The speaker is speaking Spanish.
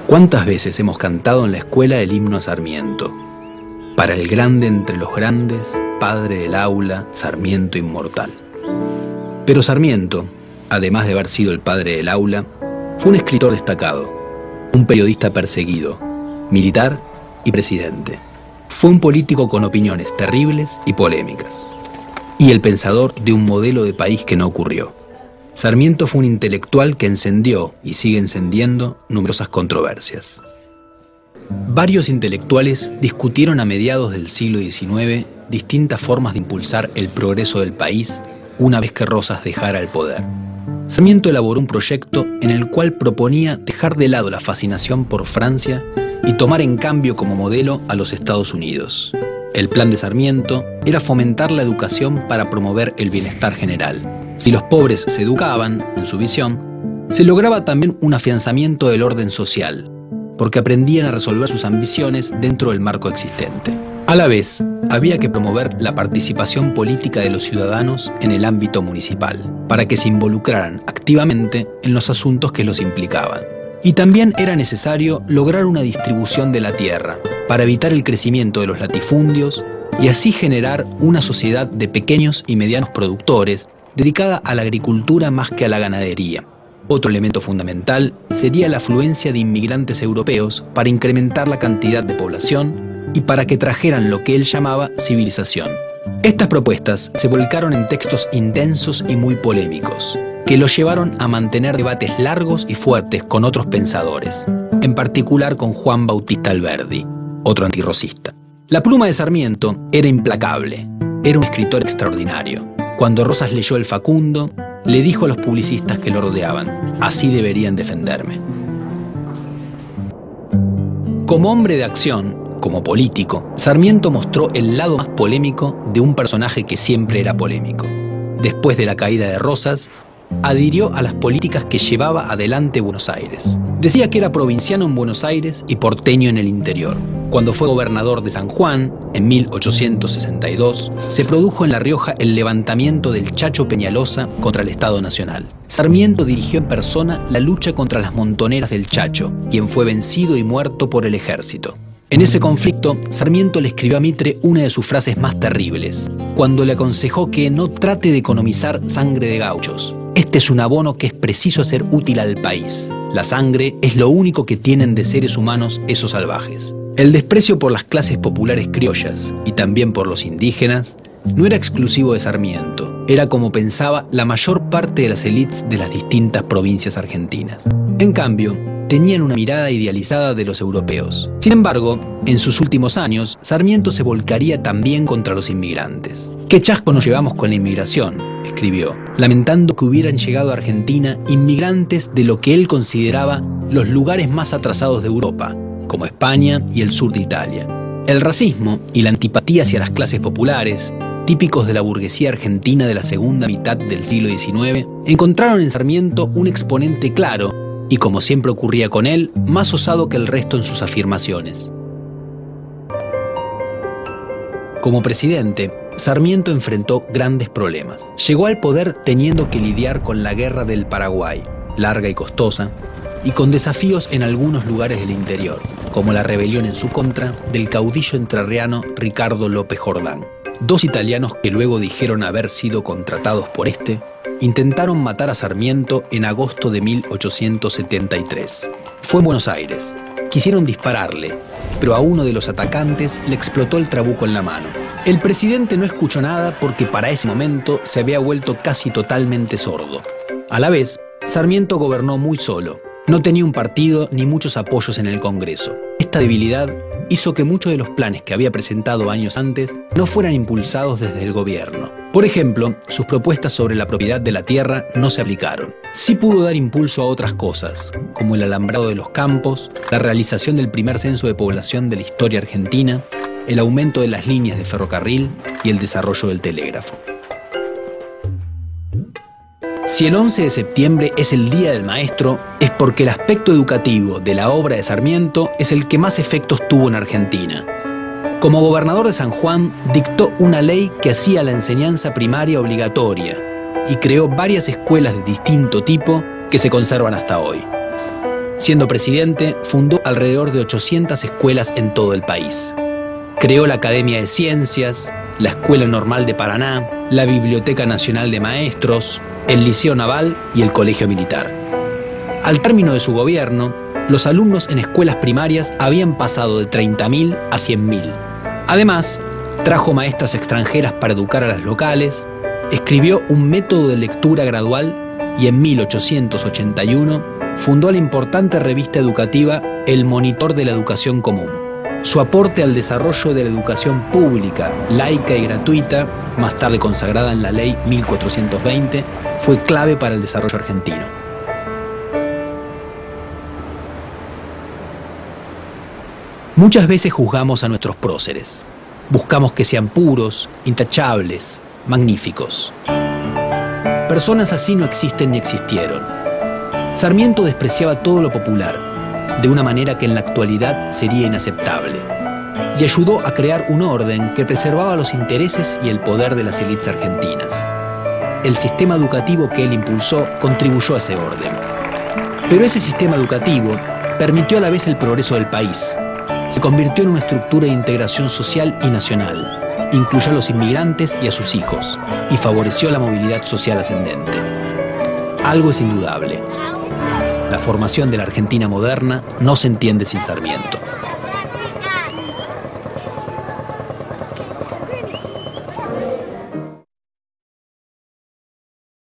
¿Cuántas veces hemos cantado en la escuela el himno a Sarmiento? Para el grande entre los grandes, padre del aula, Sarmiento inmortal. Pero Sarmiento, además de haber sido el padre del aula, fue un escritor destacado, un periodista perseguido, militar y presidente. Fue un político con opiniones terribles y polémicas, y el pensador de un modelo de país que no ocurrió. Sarmiento fue un intelectual que encendió y sigue encendiendo numerosas controversias. Varios intelectuales discutieron a mediados del siglo XIX distintas formas de impulsar el progreso del país una vez que Rosas dejara el poder. Sarmiento elaboró un proyecto en el cual proponía dejar de lado la fascinación por Francia y tomar en cambio como modelo a los Estados Unidos. El plan de Sarmiento era fomentar la educación para promover el bienestar general. Si los pobres se educaban, en su visión, se lograba también un afianzamiento del orden social, porque aprendían a resolver sus ambiciones dentro del marco existente. A la vez, había que promover la participación política de los ciudadanos en el ámbito municipal, para que se involucraran activamente en los asuntos que los implicaban. Y también era necesario lograr una distribución de la tierra, para evitar el crecimiento de los latifundios y así generar una sociedad de pequeños y medianos productores dedicada a la agricultura más que a la ganadería. Otro elemento fundamental sería la afluencia de inmigrantes europeos para incrementar la cantidad de población y para que trajeran lo que él llamaba civilización. Estas propuestas se volcaron en textos intensos y muy polémicos, que los llevaron a mantener debates largos y fuertes con otros pensadores, en particular con Juan Bautista Alberdi, otro antirrosista. La pluma de Sarmiento era implacable, era un escritor extraordinario. Cuando Rosas leyó el Facundo, le dijo a los publicistas que lo rodeaban: así deberían defenderme. Como hombre de acción, como político, Sarmiento mostró el lado más polémico de un personaje que siempre era polémico. Después de la caída de Rosas, adhirió a las políticas que llevaba adelante Buenos Aires. Decía que era provinciano en Buenos Aires y porteño en el interior. Cuando fue gobernador de San Juan, en 1862, se produjo en La Rioja el levantamiento del Chacho Peñalosa contra el Estado Nacional. Sarmiento dirigió en persona la lucha contra las montoneras del Chacho, quien fue vencido y muerto por el ejército. En ese conflicto, Sarmiento le escribió a Mitre una de sus frases más terribles, cuando le aconsejó que no trate de economizar sangre de gauchos. Este es un abono que es preciso hacer útil al país. La sangre es lo único que tienen de seres humanos esos salvajes. El desprecio por las clases populares criollas y también por los indígenas no era exclusivo de Sarmiento, era como pensaba la mayor parte de las élites de las distintas provincias argentinas. En cambio, tenían una mirada idealizada de los europeos. Sin embargo, en sus últimos años, Sarmiento se volcaría también contra los inmigrantes. «Qué chasco nos llevamos con la inmigración», escribió, lamentando que hubieran llegado a Argentina inmigrantes de lo que él consideraba los lugares más atrasados de Europa, como España y el sur de Italia. El racismo y la antipatía hacia las clases populares, típicos de la burguesía argentina de la segunda mitad del siglo XIX, encontraron en Sarmiento un exponente claro y, como siempre ocurría con él, más osado que el resto en sus afirmaciones. Como presidente, Sarmiento enfrentó grandes problemas. Llegó al poder teniendo que lidiar con la Guerra del Paraguay, larga y costosa, y con desafíos en algunos lugares del interior, como la rebelión en su contra del caudillo entrerriano Ricardo López Jordán. Dos italianos que luego dijeron haber sido contratados por este, intentaron matar a Sarmiento en agosto de 1873. Fue en Buenos Aires. Quisieron dispararle, pero a uno de los atacantes le explotó el trabuco en la mano. El presidente no escuchó nada porque para ese momento se había vuelto casi totalmente sordo. A la vez, Sarmiento gobernó muy solo. No tenía un partido ni muchos apoyos en el Congreso. Esta debilidad hizo que muchos de los planes que había presentado años antes no fueran impulsados desde el gobierno. Por ejemplo, sus propuestas sobre la propiedad de la tierra no se aplicaron. Sí pudo dar impulso a otras cosas, como el alambrado de los campos, la realización del primer censo de población de la historia argentina, el aumento de las líneas de ferrocarril y el desarrollo del telégrafo. Si el 11 de septiembre es el Día del Maestro, es porque el aspecto educativo de la obra de Sarmiento es el que más efectos tuvo en Argentina. Como gobernador de San Juan, dictó una ley que hacía la enseñanza primaria obligatoria y creó varias escuelas de distinto tipo que se conservan hasta hoy. Siendo presidente, fundó alrededor de 800 escuelas en todo el país. Creó la Academia de Ciencias, la Escuela Normal de Paraná, la Biblioteca Nacional de Maestros, el Liceo Naval y el Colegio Militar. Al término de su gobierno, los alumnos en escuelas primarias habían pasado de 30.000 a 100.000. Además, trajo maestras extranjeras para educar a las locales, escribió un método de lectura gradual y en 1881 fundó la importante revista educativa El Monitor de la Educación Común. Su aporte al desarrollo de la educación pública, laica y gratuita, más tarde consagrada en la Ley 1420, fue clave para el desarrollo argentino. Muchas veces juzgamos a nuestros próceres. Buscamos que sean puros, intachables, magníficos. Personas así no existen ni existieron. Sarmiento despreciaba todo lo popular, de una manera que en la actualidad sería inaceptable, y ayudó a crear un orden que preservaba los intereses y el poder de las élites argentinas. El sistema educativo que él impulsó contribuyó a ese orden. Pero ese sistema educativo permitió a la vez el progreso del país. Se convirtió en una estructura de integración social y nacional, incluyó a los inmigrantes y a sus hijos, y favoreció la movilidad social ascendente. Algo es indudable. La formación de la Argentina moderna no se entiende sin Sarmiento.